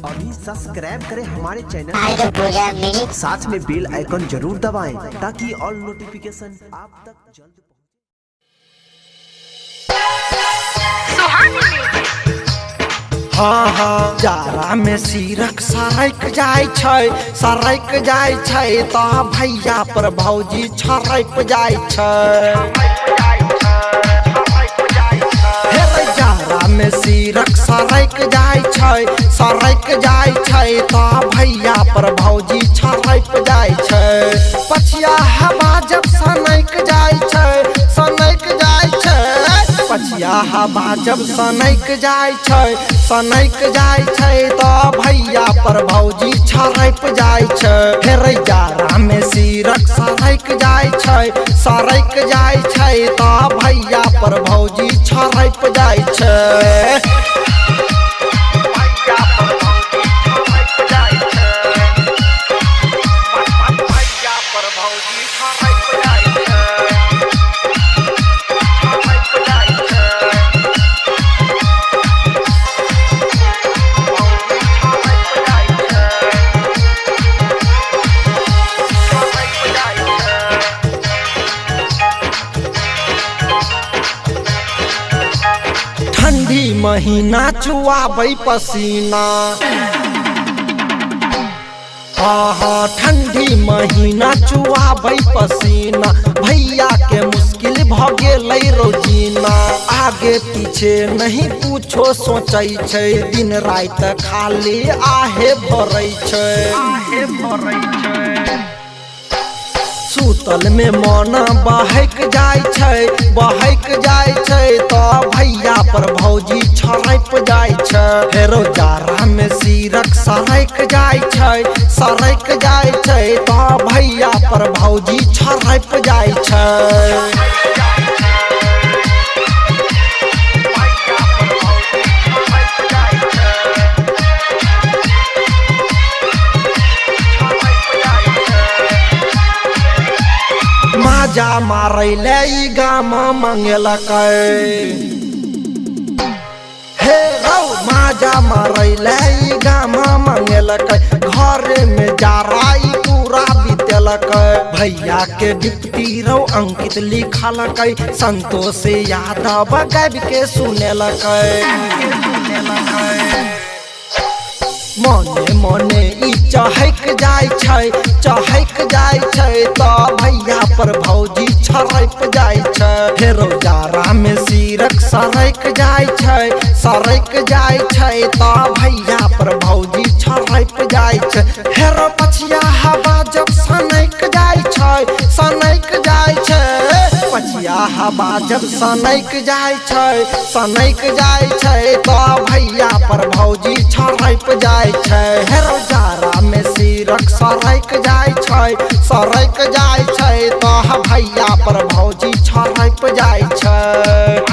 अभी सब्सक्राइब करें हमारे चैनल, साथ में बेल आइकन जरूर दबाएं ताकि ऑल नोटिफिकेशन आप तक जल्द हाँ हाँ जारा में सिरक सरक जाय छै ता भैया पर भौजी छरक जाय छै। जारा में सिरक सरक जाय छै ता भैया पर भौजी छरक जाय छै। पछिया हवा जब सनक जाय छै पछिया हवा जब सनक जाय छै तो भैया पर भौजी छरक जाय छै। फेर जारा में सिरक सरक जाय छै तो भैया पर भौजी छरक जाय छै। ठंडी महीना चुआबै पसीना, ठंडी महीना चुआबै पसीना। भैया के मुश्किल भ गेलै रोजीना, आगे पीछे नहीं कुछो सोचै छै। दिन रात खाली आहे भरै छै। सुतल में मन बहक जाय छै तो भैया पर भौजी छरक जाय छै। फेरो जारा में सिरक सरक जाय छै तो भैया पर भौजी छरक जाय छै। माजा मारै ले ई गाम मंगेलकै, हे रौ माजा मारै ले ई गाम मंगेलकै। घर में जारा ई पूरा बीतेलकै। भैया के डिप्टी रौ अंकित लिखलकै, संतोष यादव गाबि के सुनेलकै। मने मने ई चहक जाय छै तो भैया पर भौजी छरक जाय छै। फेरो जारा में सिरक सरक जाय छै तो भैया पर भौजी छरक जाय छै। फेरो पछिया हवा जब सनक जाय छै पछिया हवा जब सनक जाय छै तो भैया पर भौजी छरक जाय छै। हेरो जारा में सिरक सरक जाय छै तो भैया पर भौजी छरक जाय छै।